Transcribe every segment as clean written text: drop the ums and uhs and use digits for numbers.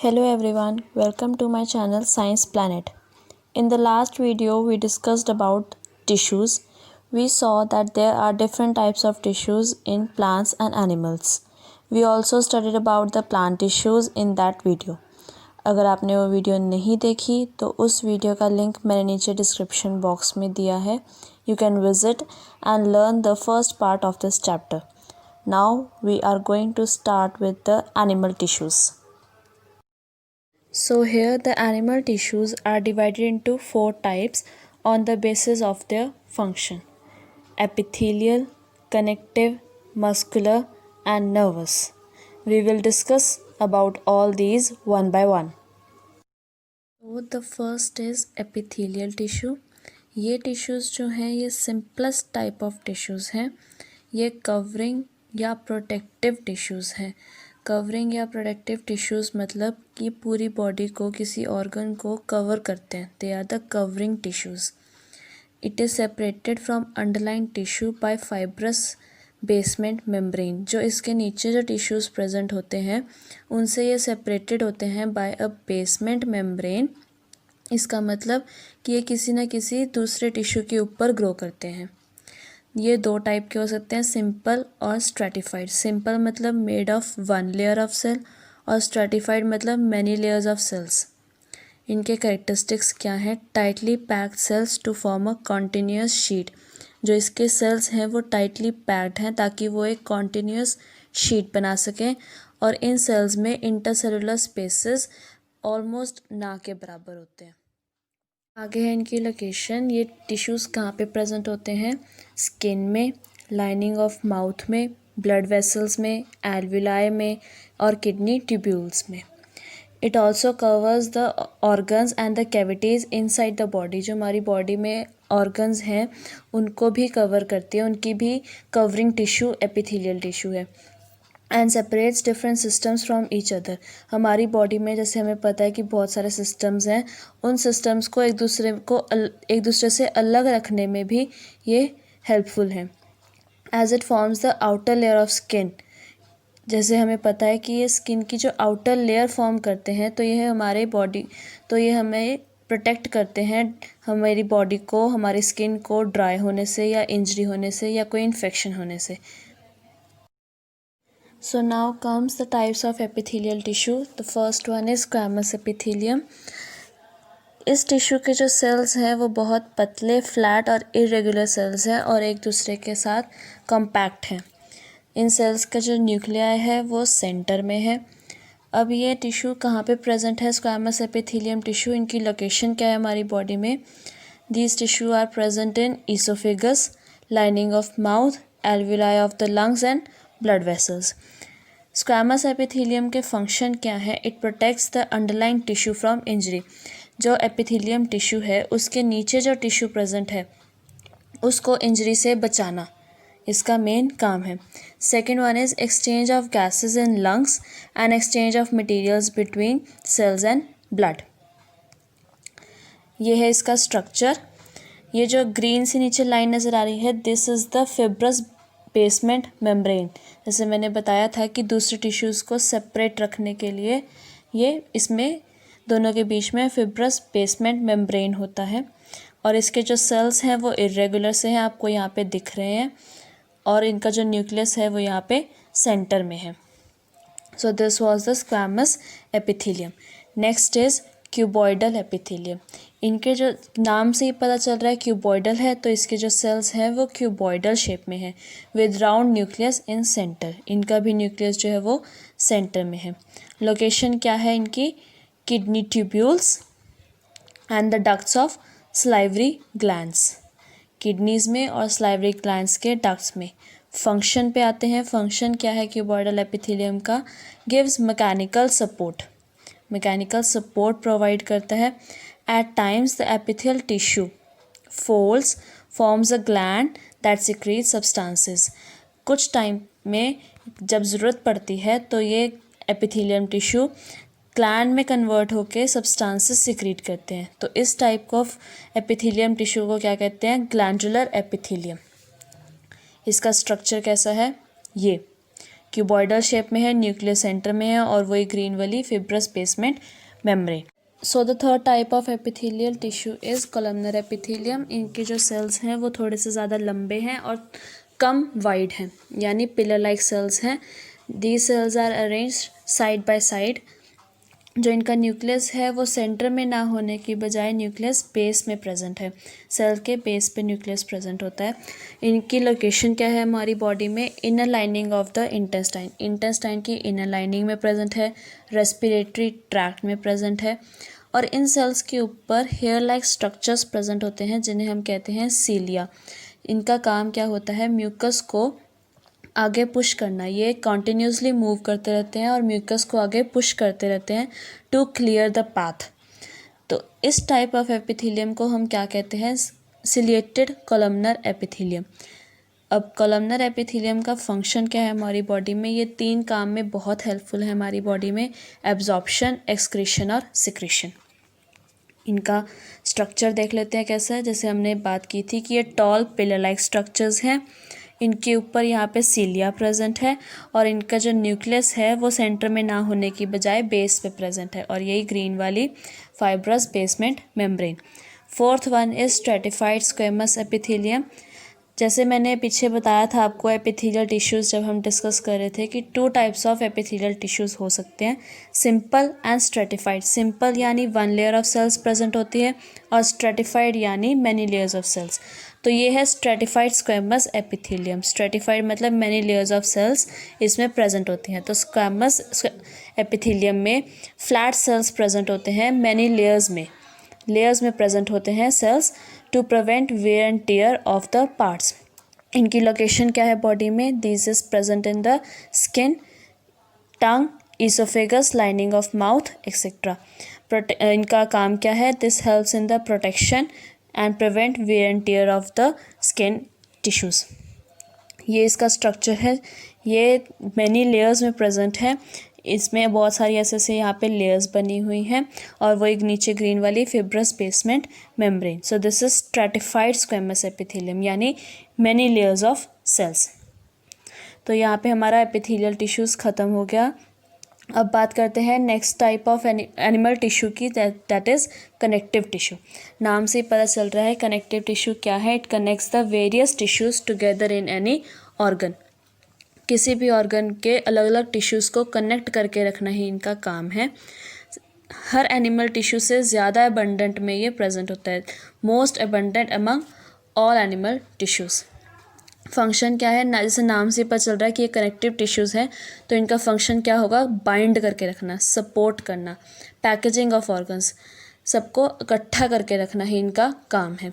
Hello everyone, welcome to my channel Science Planet. In the last video we discussed about tissues. We saw that there are different types of tissues in plants and animals. We also studied about the plant tissues in that video. अगर आपने वो video नहीं देखी तो उस video का link मैंने नीचे डिस्क्रिप्शन बॉक्स में दिया है. You can visit and learn the first part of this chapter. Now we are going to start with the animal tissues. So here the animal tissues are divided into 4 types on the basis of their function: epithelial, connective, muscular and nervous. We will discuss about all these one by one. So the first is epithelial tissue. ये tissues जो हैं ये simplest type of tissues हैं. ये covering या protective tissues हैं. Covering या protective tissues मतलब कि पूरी बॉडी को, किसी ऑर्गन को कवर करते हैं. They are the covering tissues. It is separated from underline tissue by fibrous basement membrane. जो इसके नीचे जो टिश्यूज़ प्रेजेंट होते हैं उनसे ये सेपरेटेड होते हैं बाय अ बेसमेंट मेम्ब्रेन. इसका मतलब कि ये किसी न किसी दूसरे टिश्यू के ऊपर ग्रो करते हैं. ये 2 टाइप के हो सकते हैं, सिंपल और स्ट्रैटिफाइड. सिंपल मतलब made of 1 layer of cell और स्ट्रैटिफाइड मतलब मैनी लेयर्स ऑफ सेल्स. इनके कैरेक्टरिस्टिक्स क्या हैं? Tightly packed cells to form a continuous sheet. जो इसके सेल्स हैं वो टाइटली पैक्ड हैं ताकि वो एक कॉन्टीन्यूस शीट बना सकें. और इन सेल्स में इंटरसेलुलर स्पेसेस ऑलमोस्ट ना के बराबर होते हैं. आगे है इनकी लोकेशन. ये टिश्यूज़ कहाँ पे प्रेजेंट होते हैं? स्किन में, लाइनिंग ऑफ माउथ में, ब्लड वेसल्स में, एल्विलाई में और किडनी ट्यूब्यूल्स में. It also covers the organs and the cavities inside the body. जो हमारी बॉडी में ऑर्गन्स हैं उनको भी कवर करती है. उनकी भी कवरिंग टिश्यू एपिथेलियल टिश्यू है. And separates different systems from each other. हमारी बॉडी में जैसे हमें पता है कि बहुत सारे सिस्टम्स हैं, उन सिस्टम्स को एक दूसरे से अलग रखने में भी ये हेल्पफुल हैं. As it forms the outer layer of skin. जैसे हमें पता है कि ये स्किन की जो आउटर लेयर फॉर्म करते हैं तो ये हमें प्रोटेक्ट करते हैं हमारी बॉडी को, हमारी स्किन को ड्राई होने से या इंजरी होने से या कोई इन्फेक्शन होने से. So now comes the types of epithelial tissue. The first one is squamous epithelium. इस टिश्यू के जो सेल्स हैं वो बहुत पतले, फ्लैट और इरेगुलर सेल्स हैं और एक दूसरे के साथ कॉम्पैक्ट हैं. इन सेल्स का जो न्यूक्लियाई है वो सेंटर में है. अब ये टिश्यू कहाँ पे प्रेजेंट है? Squamous epithelium tissue. इनकी लोकेशन क्या है हमारी बॉडी में? These tissue are present in oesophagus, lining of mouth, alveoli of the lungs and blood vessels. Squamous epithelium के फंक्शन क्या है? It protects the underline tissue from injury. जो epithelium tissue है उसके नीचे जो टिश्यू प्रेजेंट है उसको इंजरी से बचाना इसका मेन काम है. Second one is exchange of gases in lungs and exchange of materials between cells and blood. ये है इसका स्ट्रक्चर. ये जो ग्रीन सी नीचे लाइन नज़र आ रही है, this is the fibrous basement membrane. जैसे मैंने बताया था कि दूसरे टिश्यूज़ को सेपरेट रखने के लिए ये इसमें दोनों के बीच में फिब्रस बेसमेंट मेम्ब्रेन होता है. और इसके जो सेल्स हैं वो इरेगुलर से हैं, आपको यहाँ पे दिख रहे हैं. और इनका जो न्यूक्लियस है वो यहाँ पे सेंटर में है. So this was the squamous epithelium. Next is cuboidal epithelium. इनके जो नाम से ही पता चल रहा है क्यूबॉइडल है, तो इसके जो सेल्स हैं वो क्यूबॉइडल शेप में है with round nucleus in centre. इनका भी न्यूक्लियस जो है वो सेंटर में है. लोकेशन क्या है इनकी? Kidney tubules and the ducts of salivary glands. Kidneys में और सलाइवरी ग्लैंड्स के डक्ट्स में. फंक्शन पे आते हैं. फंक्शन क्या है क्यूबॉइडल एपिथेलियम का? Gives mechanical support. Mechanical support provide करता है. At times the epithelial tissue folds forms a gland that secretes substances. कुछ टाइम में जब ज़रूरत पड़ती है तो ये एपिथेलियम टिश्यू ग्लैंड में कन्वर्ट होकर सब्सटेंसेस सिक्रीट करते हैं. तो इस टाइप ऑफ एपिथेलियम टिश्यू को क्या कहते हैं? Glandular epithelium. इसका स्ट्रक्चर कैसा है? ये क्यूबॉइडल शेप में है, न्यूक्लियस सेंटर में है और वही ग्रीन वाली fibrous basement membrane. So the third type of epithelial tissue is columnar epithelium. इनके जो सेल्स हैं वो थोड़े से ज़्यादा लंबे हैं और कम वाइड हैं, यानी पिलर लाइक सेल्स हैं। These cells are arranged side by side. जो इनका न्यूक्लियस है वो सेंटर में ना होने की बजाय न्यूक्लियस बेस में प्रेजेंट है। सेल के बेस पे न्यूक्लियस प्रेजेंट होता है। इनकी लोकेशन क्या है हमारी बॉडी में? Inner lining of the intestine. Intestine की इनर लाइनिंग में प्रेजेंट है, रेस्पिरेटरी ट्रैक्ट में प्रेजेंट है। और इन सेल्स के ऊपर हेयर लाइक स्ट्रक्चर्स प्रेजेंट होते हैं जिन्हें हम कहते हैं सीलिया। इनका काम क्या होता है? म्यूकस को आगे पुश करना। ये कॉन्टिन्यूसली मूव करते रहते हैं और म्यूकस को आगे पुश करते रहते हैं टू क्लियर द पाथ। तो इस टाइप ऑफ एपिथेलियम को हम क्या कहते हैं? Ciliated columnar epithelium. अब कॉलमनर एपिथेलियम का फंक्शन क्या है हमारी बॉडी में? ये 3 काम में बहुत हेल्पफुल है हमारी बॉडी में: एब्जॉर्प्शन, एक्सक्रीशन और सिक्रीशन। इनका स्ट्रक्चर देख लेते हैं कैसा है। जैसे हमने बात की थी कि ये टॉल पिलर लाइक स्ट्रक्चर्स हैं। इनके ऊपर यहाँ पे सीलिया प्रेजेंट है और इनका जो न्यूक्लियस है वो सेंटर में ना होने की बजाय बेस पे प्रेजेंट है और यही ग्रीन वाली fibrous basement membrane. Fourth one is stratified squamous epithelium. जैसे मैंने पीछे बताया था आपको एपिथेलियल टिश्यूज़ जब हम डिस्कस कर रहे थे कि 2 टाइप्स ऑफ एपिथेलियल टिश्यूज़ हो सकते हैं, सिंपल एंड स्ट्रेटिफाइड। सिंपल यानी 1 लेयर ऑफ सेल्स प्रेजेंट होती है और स्ट्रेटिफाइड यानी मैनी लेयर्स ऑफ सेल्स। तो ये है स्ट्रेटिफाइड स्क्वेमस एपिथेलियम। स्ट्रेटिफाइड मतलब मैनी लेयर्स ऑफ सेल्स इसमें प्रेजेंट होती हैं। तो स्क्वेमस एपिथेलियम में फ्लैट सेल्स प्रेजेंट होते हैं, मैनी लेयर्स में प्रेजेंट होते हैं cells to prevent wear and tear of the parts. इनकी लोकेशन क्या है बॉडी में? This is present in the skin, tongue, oesophagus, lining of mouth etcetera. इनका काम क्या है? This helps in the protection and prevent wear and tear of the skin tissues. ये इसका स्ट्रक्चर है। ये मैनी लेयर्स में प्रेजेंट है। इसमें बहुत सारी ऐसे यहाँ पे लेयर्स बनी हुई हैं और वो एक नीचे ग्रीन वाली fibrous basement membrane. So this is stratified squamous epithelium यानी मैनी लेयर्स ऑफ सेल्स। तो यहाँ पे हमारा एपिथेलियल टिश्यूज़ ख़त्म हो गया। अब बात करते हैं next type of animal tissue की, दैट इज़ कनेक्टिव टिश्यू। नाम से पता चल रहा है कनेक्टिव टिश्यू क्या है। It connects the various tissues together in any organ. किसी भी ऑर्गन के अलग अलग टिश्यूज़ को कनेक्ट करके रखना ही इनका काम है। हर एनिमल टिश्यू से ज़्यादा अबंडेंट में ये प्रेजेंट होता है, most abundant among all animal tissues. Function क्या है? जैसे नाम से पता चल रहा है कि ये कनेक्टिव टिश्यूज़ हैं, तो इनका फंक्शन क्या होगा? बाइंड करके रखना, सपोर्ट करना, पैकेजिंग ऑफ ऑर्गन्स, सबको इकट्ठा करके रखना ही इनका काम है।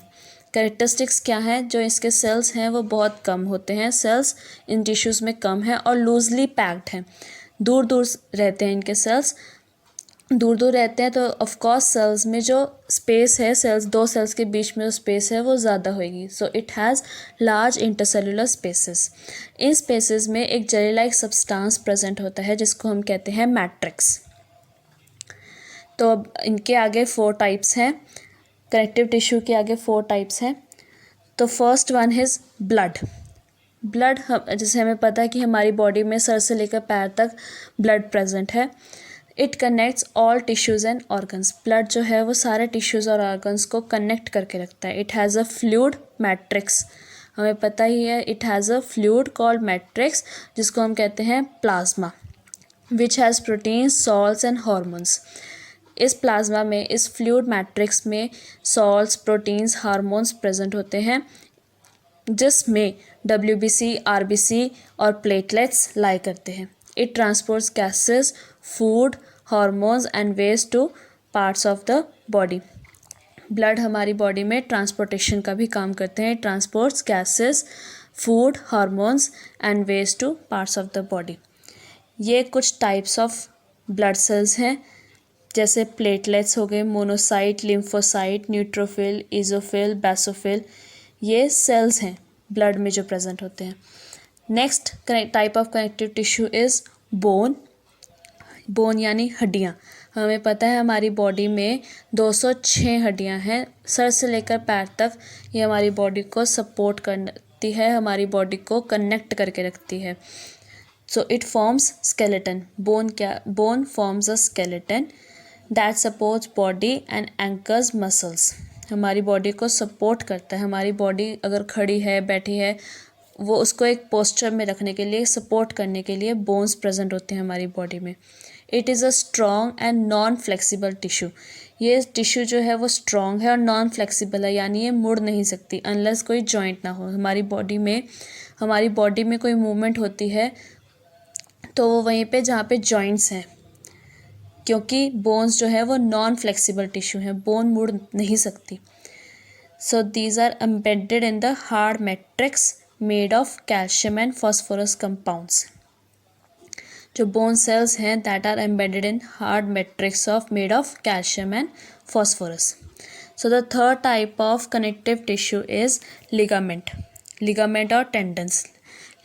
कैरेक्टरिस्टिक्स क्या है? जो इसके सेल्स हैं वो बहुत कम होते हैं, सेल्स इन टिश्यूज़ में कम है और लूजली पैक्ड हैं। दूर दूर रहते हैं इनके सेल्स, दूर दूर रहते हैं तो ऑफ कोर्स सेल्स में जो स्पेस है, दो सेल्स के बीच में जो स्पेस है वो ज़्यादा होगी। So it has large intercellular spaces. In spaces में एक जेली लाइक सब्सटेंस प्रेजेंट होता है जिसको हम कहते हैं मैट्रिक्स। तो अब इनके आगे 4 टाइप्स हैं। कनेक्टिव टिश्यू के आगे 4 टाइप्स हैं। तो first one is blood. Blood जैसे हमें पता है कि हमारी बॉडी में सर से लेकर पैर तक ब्लड प्रेजेंट है। It connects all tissues and organs. Blood जो है वो सारे टिश्यूज़ और ऑर्गन्स को कनेक्ट करके रखता है। It has a fluid matrix. हमें पता ही है it has a fluid called matrix जिसको हम कहते हैं plasma, which has proteins, salts and hormones. इस प्लाज्मा में, इस फ्लूइड मैट्रिक्स में सॉल्ट्स, प्रोटीन्स, हार्मोन्स प्रेजेंट होते हैं जिसमें WBC, RBC और प्लेटलेट्स लाई करते हैं। It transports gases, food, hormones and waste to parts of the body. Blood हमारी बॉडी में ट्रांसपोर्टेशन का भी काम करते हैं। Transports gases, food, hormones and waste to parts of the body. ये कुछ टाइप्स ऑफ ब्लड सेल्स हैं, जैसे प्लेटलेट्स हो गए, मोनोसाइट, लिम्फोसाइट, न्यूट्रोफिल, इजोफिल, बेसोफिल। ये सेल्स हैं ब्लड में जो प्रेजेंट होते हैं। Next type of connective tissue is bone. Bone यानी हड्डियाँ। हमें पता है हमारी बॉडी में 206 हड्डियाँ हैं, सर से लेकर पैर तक। ये हमारी बॉडी को सपोर्ट करती है, हमारी बॉडी को कनेक्ट करके रखती है। So it forms skeleton. Bone forms a skeleton that supports body and anchors muscles. हमारी बॉडी को सपोर्ट करता है. हमारी बॉडी अगर खड़ी है, बैठी है, वो उसको एक पोस्चर में रखने के लिए, सपोर्ट करने के लिए बोन्स प्रेजेंट होते हैं हमारी बॉडी में. It is a strong and non flexible tissue. ये टिश्यू जो है वो स्ट्रॉन्ग है और नॉन फ्लेक्सिबल है, यानी ये मुड़ नहीं सकती अनलेस कोई जॉइंट ना हो. हमारी बॉडी में कोई मूवमेंट होती है तो वो वहीं पे जहाँ पे जॉइंट्स हैं, क्योंकि बोन्स जो है वो नॉन फ्लेक्सिबल टिश्यू है, बोन मुड़ नहीं सकती. So these are embedded in the hard matrix made of calcium and phosphorus compounds. जो बोन सेल्स हैं that are embedded in hard matrix of made of calcium and phosphorus. So the third type of connective tissue is ligament और tendons.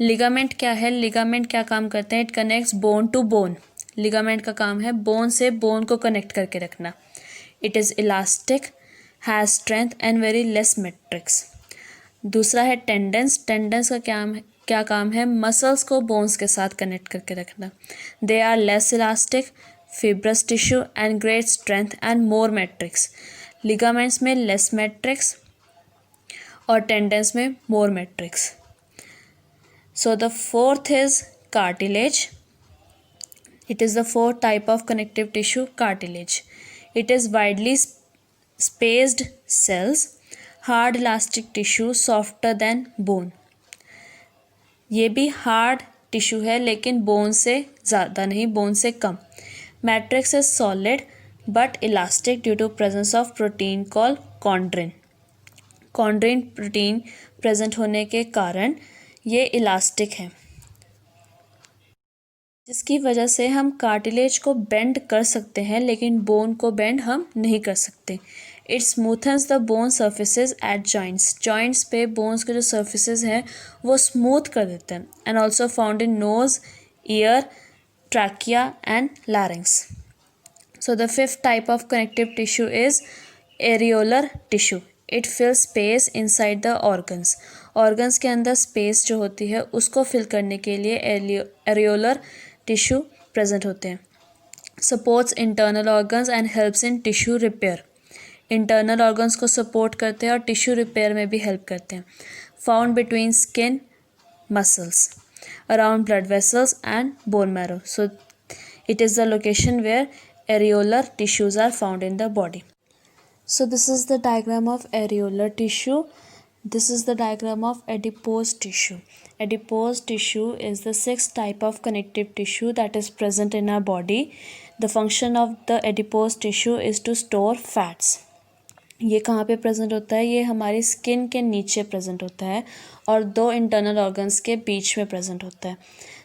Ligament क्या है? Ligament क्या काम करते हैं? It connects bone to bone. Ligament का काम है बोन से बोन को कनेक्ट करके रखना. It is elastic, has strength and very less matrix. दूसरा है टेंडन्स. टेंडन्स का क्या काम है? मसल्स को बोन्स के साथ कनेक्ट करके रखना. They are less elastic, fibrous tissue and great strength and more matrix. Ligaments में लेस मैट्रिक्स और टेंडन्स में more matrix. So the fourth is cartilage. It is the fourth type of connective tissue, cartilage. It is widely spaced cells, hard elastic tissue, softer than bone. ये भी hard tissue है लेकिन bone से ज़्यादा नहीं, bone से कम. Matrix is solid but elastic due to presence of protein called chondrin. Chondrin protein present होने के कारण ये इलास्टिक है, जिसकी वजह से हम कार्टिलेज को बेंड कर सकते हैं लेकिन बोन को बेंड हम नहीं कर सकते. It smoothens the bone surfaces at joints पे बोन्स के जो सर्फेसेस हैं वो स्मूथ कर देते हैं. And also found in nose, ear, trachea and larynx. So the fifth type of connective tissue is areolar tissue. It fills space inside the organs. Organs के अंदर स्पेस जो होती है उसको फिल करने के लिए एरियोलर टिश्यू प्रेजेंट होते हैं. Supports internal organs and helps in tissue repair. Internal organs को सपोर्ट करते हैं और टिश्यू रिपेयर में भी हेल्प करते हैं. Found between skin, muscles, around blood vessels and bone marrow. So it is the location where areolar tissues are found in the body. So this is the diagram of areolar tissue. This is the diagram of adipose tissue. Adipose tissue is the sixth type of connective tissue that is present in our body. The function of the adipose tissue is to store fats. ये कहाँ पे present होता है? ये हमारी skin के नीचे present होता है और दो इंटरनल ऑर्गन्स के बीच में प्रेजेंट होता है.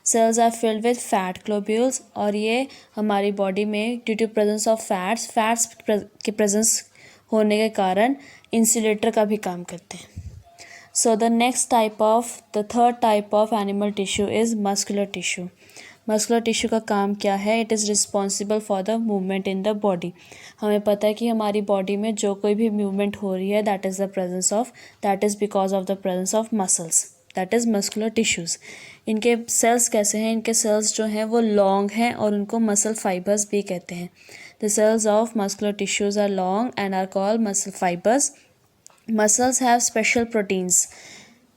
Cells are filled with fat globules. और ये हमारी बॉडी में due to presence of fats के प्रेजेंस होने के कारण इंसुलेटर का भी काम करते हैं. So the third type of animal tissue is muscular tissue. Muscular tissue का काम क्या है? It is responsible for the movement in the body. हमें पता है कि हमारी बॉडी में जो कोई भी मूवमेंट हो रही है that is because of the presence of muscles, that is muscular tissues. इनके सेल्स कैसे हैं? इनके सेल्स जो हैं वो लॉन्ग हैं और उनको मसल फाइबर्स भी कहते हैं. The cells of muscular tissues are long and are called muscle fibers. Muscles have special proteins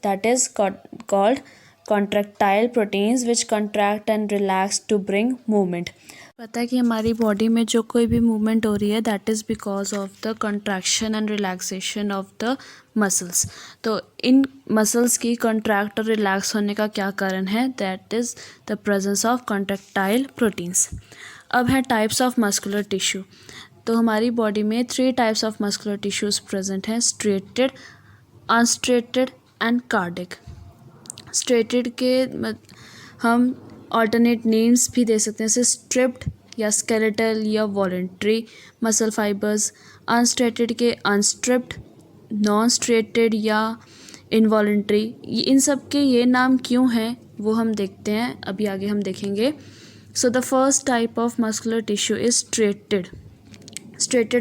that is called contractile proteins which contract and relax to bring movement. पता है कि हमारी बॉडी में जो कोई भी मूवमेंट हो रही है that is because of the contraction and relaxation of the muscles. तो इन मसल्स की कंट्रैक्ट और रिलैक्स होने का क्या कारण है? That is the presence of contractile proteins. अब है टाइप्स ऑफ मस्कुलर टिश्यू. तो हमारी बॉडी में 3 types of muscular tissues present हैं: striated, unstriated and cardiac. Striated के हम ऑल्टरनेट नेम्स भी दे सकते हैं, जैसे स्ट्रिप्ड या स्केलेटल या वॉलेंट्री मसल फाइबर्स. अनस्ट्रेटेड के अनस्ट्रिप्ड, नॉन स्ट्रेटेड या इनवॉलेंट्री. इन सब के ये नाम क्यों हैं वो हम देखते हैं, अभी आगे हम देखेंगे. So the first type of muscular tissue is straighted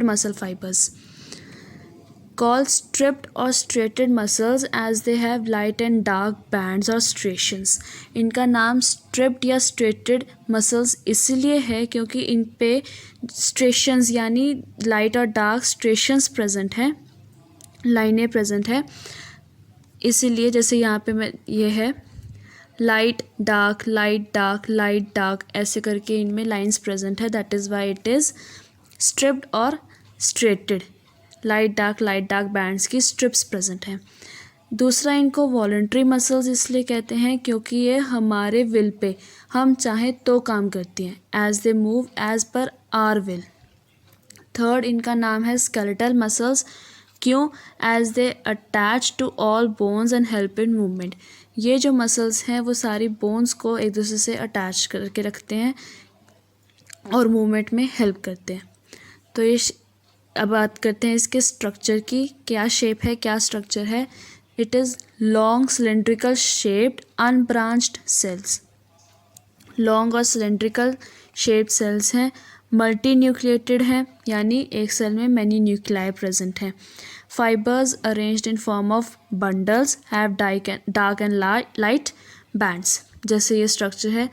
muscle fibers called stripped or striated muscles as they have light and dark bands or striations. इनका नाम stripped या striated muscles इसलिए है क्योंकि इन पे striations यानी light और dark striations present हैं, लाइनें present है. इसीलिए जैसे यहाँ पे मैं ये है light dark light dark light dark ऐसे करके इनमें लाइंस प्रेजेंट है. That is why it is striped और स्ट्रेटेड. लाइट डार्क बैंड्स की स्ट्रिप्स प्रेजेंट हैं. दूसरा, इनको वॉलंटरी मसल्स इसलिए कहते हैं क्योंकि ये हमारे विल पे हम चाहें तो काम करती हैं, as they move as per our will. Third, इनका नाम है स्केलेटल मसल्स. क्यों? As they attach to all bones and help in movement. ये जो मसल्स हैं वो सारी बोन्स को एक दूसरे से अटैच करके रखते हैं और मूवमेंट में हेल्प करते हैं. तो ये अब बात करते हैं इसके स्ट्रक्चर की. क्या शेप है, क्या स्ट्रक्चर है? It is long cylindrical shaped unbranched cells. Long और सिलेंड्रिकल शेप्ड सेल्स हैं. मल्टी न्यूक्लिएटेड हैं, यानी एक सेल में मैनी न्यूक्लियाई प्रेजेंट हैं. Fibres arranged in form of bundles have dark and light bands. जैसे ये स्ट्रक्चर है,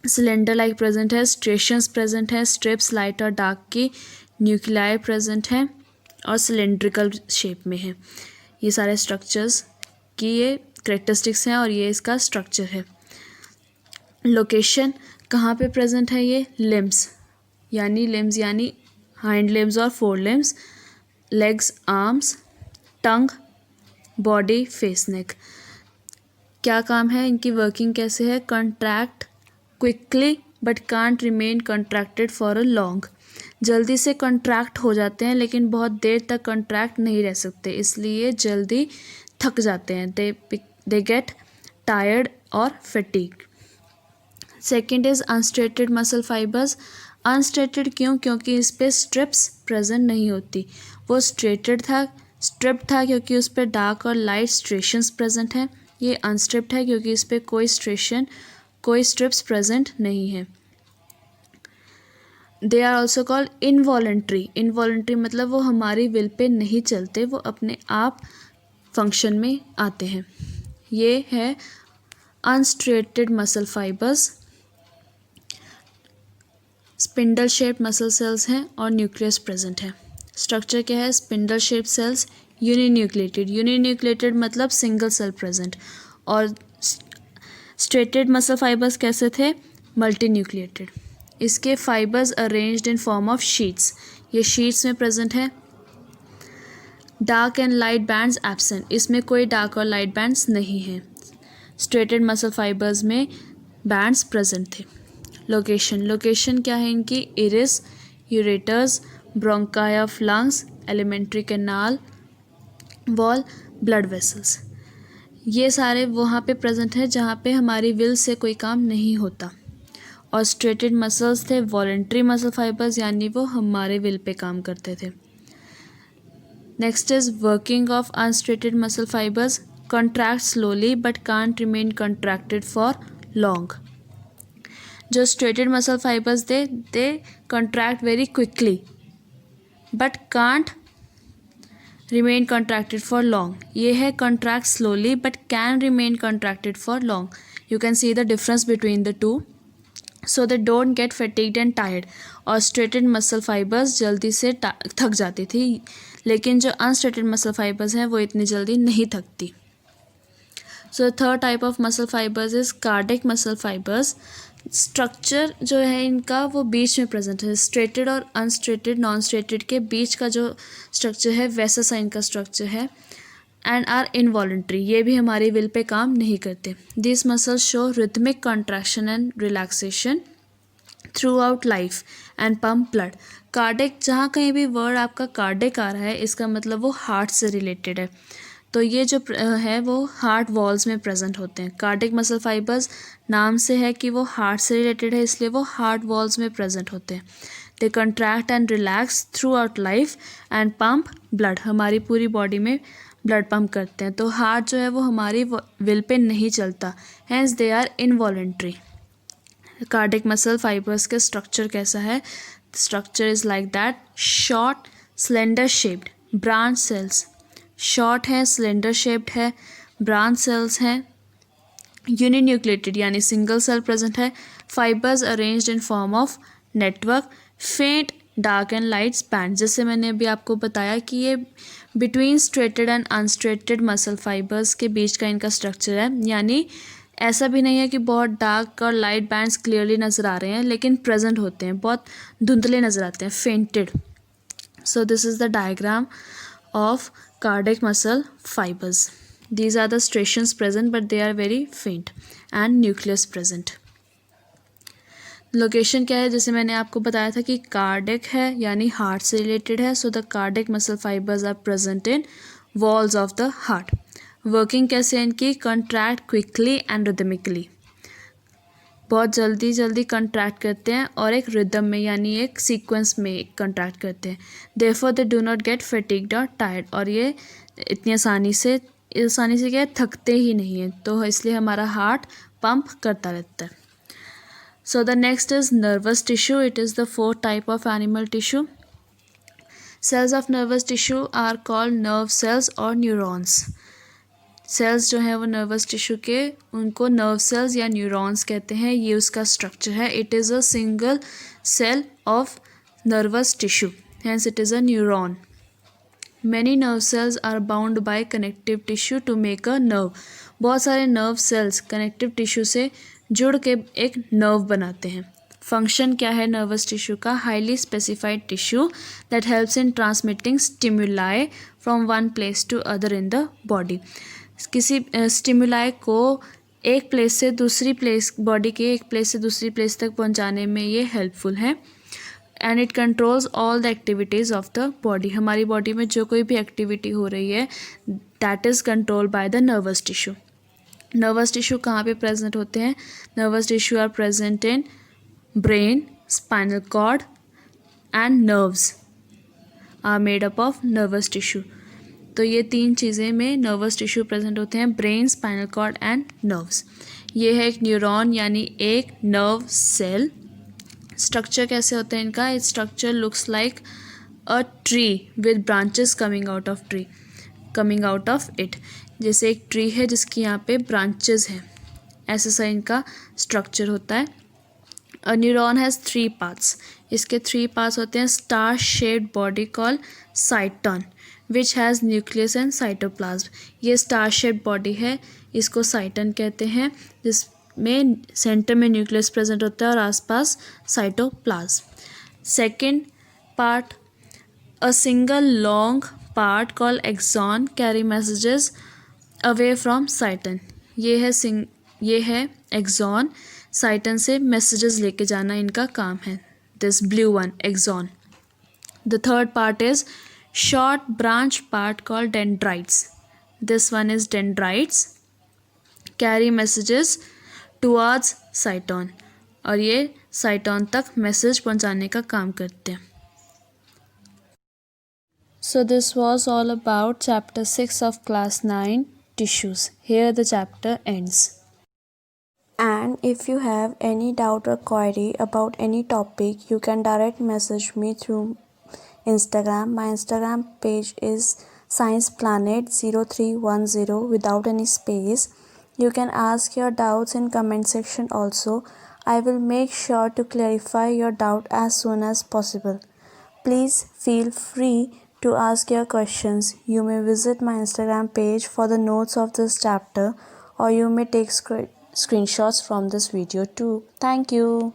सिलेंडर लाइक प्रेजेंट है, स्ट्रेशंस प्रेजेंट है, स्ट्रिप्स लाइट और डार्क की न्यूक्लियाई प्रेजेंट हैं और सिलेंड्रिकल शेप में है. ये सारे स्ट्रक्चर्स की ये करेक्टरिस्टिक्स हैं और ये इसका स्ट्रक्चर है. लोकेशन कहाँ पे प्रेजेंट है? ये लिम्स यानी हाइंड लिम्स और फोर लिम्स, लेग्स, आर्म्स, टंग, बॉडी, फेस, नेक. क्या काम है इनकी? वर्किंग कैसे है? Contract quickly but can't remain contracted for a long. जल्दी से कंट्रैक्ट हो जाते हैं लेकिन बहुत देर तक कंट्रैक्ट नहीं रह सकते, इसलिए जल्दी थक जाते हैं. दे गेट टायर्ड और fatigued. Second is unstriated muscle fibres. Unstriated क्यों? क्योंकि इस पर स्ट्रिप्स प्रेजेंट नहीं होती. वो स्ट्रेटेड था, स्ट्रिप्ड था क्योंकि उस पर डार्क और लाइट स्ट्रेशंस प्रेजेंट हैं. ये अनस्ट्रिप्ड है क्योंकि इस पर कोई स्ट्रिप्स प्रेजेंट नहीं है. They are also called involuntary. Involuntary मतलब वो हमारी विल पे नहीं चलते, वो अपने आप फंक्शन में आते हैं. ये है unstriated muscle fibres. Spindle shape muscle cells हैं और न्यूक्लियस प्रेजेंट है. स्ट्रक्चर क्या है? स्पिंडल शेप सेल्स, यूनिन्यूक्लिएटेड मतलब सिंगल सेल प्रेजेंट. और स्ट्रेटेड मसल फाइबर्स कैसे थे? Multi nucleated. इसके fibres arranged in form of sheets. ये शीट्स में प्रेजेंट है. Dark and light bands absent. इसमें कोई डार्क और लाइट बैंड्स नहीं हैं. स्ट्रेटेड मसल फाइबर्स में बैंड्स प्रेजेंट थे. लोकेशन क्या है इनकी? Iris, ureters, bronchi of lungs, alimentary canal wall, blood vessels. ये सारे वहाँ पे प्रेजेंट है जहाँ पे हमारी विल से कोई काम नहीं होता. और स्ट्रेटेड मसल्स थे वॉलेंट्री मसल फाइबर्स, यानी वो हमारे विल पे काम करते थे. Next is working of unstriated muscle fibres. Contract slowly but can't remain contracted for long. जो striated muscle fibres they contract very quickly but can't remain contracted for long. ये है contract slowly but can remain contracted for long. You can see the difference between the two. So they don't get फैटिग्ड and tired. और striated muscle fibres जल्दी से थक जाती थी, लेकिन जो अनस्ट्रेटेड मसल फाइबर्स हैं वो इतनी जल्दी नहीं थकती. So third type of muscle fibres is cardiac muscle fibres. Structure जो है इनका वो बीच में प्रेजेंट है. स्ट्रेटेड और अनस्ट्रेटेड नॉन स्ट्रेटेड के बीच का जो स्ट्रक्चर है वैसा सा इनका स्ट्रक्चर है. And are involuntary. ये भी हमारी विल पे काम नहीं करते. This muscles show rhythmic contraction and relaxation throughout life and pump blood. Cardiac, जहाँ कहीं भी वर्ड आपका कार्डिक आ रहा है इसका मतलब वो हार्ट से रिलेटेड है. तो ये जो है वो हार्ट वॉल्स में प्रेजेंट होते हैं. कार्डिक मसल फाइबर्स नाम से है कि वो हार्ट से रिलेटेड है, इसलिए वो हार्ट वॉल्स में प्रेजेंट होते हैं. They contract and relax throughout life and pump blood. हमारी पूरी बॉडी में ब्लड पंप करते हैं. तो हार्ट जो है वो हमारी विल पे नहीं चलता, hence they are involuntary. Cardiac muscle fibres के स्ट्रक्चर कैसा है? Structure is like that. Short, slender shaped, branch cells short है, सिलेंडर शेप्ड है. ब्रांच सेल्स हैं यूनिन्यूक्लिएटेड यानी सिंगल सेल प्रेजेंट है. Fibres arranged in form of network. Faint dark and lights band. जैसे मैंने अभी आपको बताया कि ये between striated and unstriated muscle fibres के बीच का इनका स्ट्रक्चर है. यानी ऐसा भी नहीं है कि बहुत डार्क और लाइट बैंड्स क्लियरली नज़र आ रहे हैं, लेकिन प्रेजेंट होते हैं, बहुत धुंधले नज़र आते हैं, fainted. So this is the diagram of cardiac muscle fibres. These are the striations present, but they are very faint and nucleus present. Location क्या है, जैसे मैंने आपको बताया था कि कार्डिक है यानी हार्ट से रिलेटेड है. So the cardiac muscle fibres are present in walls of the heart. Working कैसे है इनकी, कंट्रैक्ट क्विकली एंड रिदमिकली. बहुत जल्दी जल्दी कंट्रैक्ट करते हैं और एक रिदम में यानी एक सीक्वेंस में कंट्रैक्ट करते हैं. Therefore they do not get fatigued और टायर्ड. और ये इतनी आसानी से क्या है, थकते ही नहीं हैं, तो इसलिए हमारा हार्ट पंप करता रहता है. So the next is nervous tissue. It is the fourth type of animal tissue. Cells of nervous tissue are called nerve cells और न्यूरॉन्स. सेल्स जो हैं वो नर्वस टिश्यू के, उनको नर्व सेल्स या न्यूरॉन्स कहते हैं. ये उसका स्ट्रक्चर है. It is a single cell of nervous tissue, hence it is a neuron. Many nerve cells are bound by connective tissue to make a nerve. बहुत सारे नर्व सेल्स कनेक्टिव टिश्यू से जुड़ के एक नर्व बनाते हैं. Function क्या है नर्वस टिश्यू का, highly specified tissue that helps in transmitting stimuli from one place to other in the body. किसी स्टिमुलाई को एक प्लेस से दूसरी प्लेस, बॉडी के एक प्लेस से दूसरी प्लेस तक पहुंचाने में ये हेल्पफुल है. And it controls all the activities of the body. हमारी बॉडी में जो कोई भी एक्टिविटी हो रही है that is control by the nervous tissue. Nervous tissue कहाँ पे प्रेजेंट होते हैं, nervous tissue are present in brain, spinal cord and nerves are made up of nervous tissue. तो ये तीन चीज़ें में नर्वस टिश्यू प्रेजेंट होते हैं, brain, spinal cord and nerves. ये है एक न्यूरॉन यानी एक नर्व सेल. स्ट्रक्चर कैसे होता है इनका, it structure looks like a tree with branches coming out of it. जैसे एक ट्री है जिसकी यहाँ पे ब्रांचेस हैं, ऐसा सा इनका स्ट्रक्चर होता है. अ न्यूरॉन हैज़ 3 पार्ट्स. इसके 3 पार्ट्स होते हैं. Star shaped body call cyton which has nucleus and cytoplasm. ये स्टार शेप्ड बॉडी है, इसको साइटन कहते हैं, जिसमें सेंटर में न्यूक्लियस प्रेजेंट होता है और आसपास cytoplasm. Second part, a single long part call axon carry messages away from cyton. ये है एक्सॉन, साइटन से मैसेजेस लेके जाना इनका काम है. This blue one axon. The third part is short branch part called dendrites. This one is dendrites carry messages towards cyton और ये cyton तक मैसेज पहुंचाने का काम करते हैं. So this was all about chapter 6 of class 9 tissues. Here the chapter ends. And if you have any doubt or query about any topic, you can direct message me through Instagram. My Instagram page is scienceplanet0310 without any space. You can ask your doubts in comment section also. I will make sure to clarify your doubt as soon as possible. Please feel free to ask your questions. You may visit my Instagram page for the notes of this chapter, or you may take screenshots from this video too. Thank you.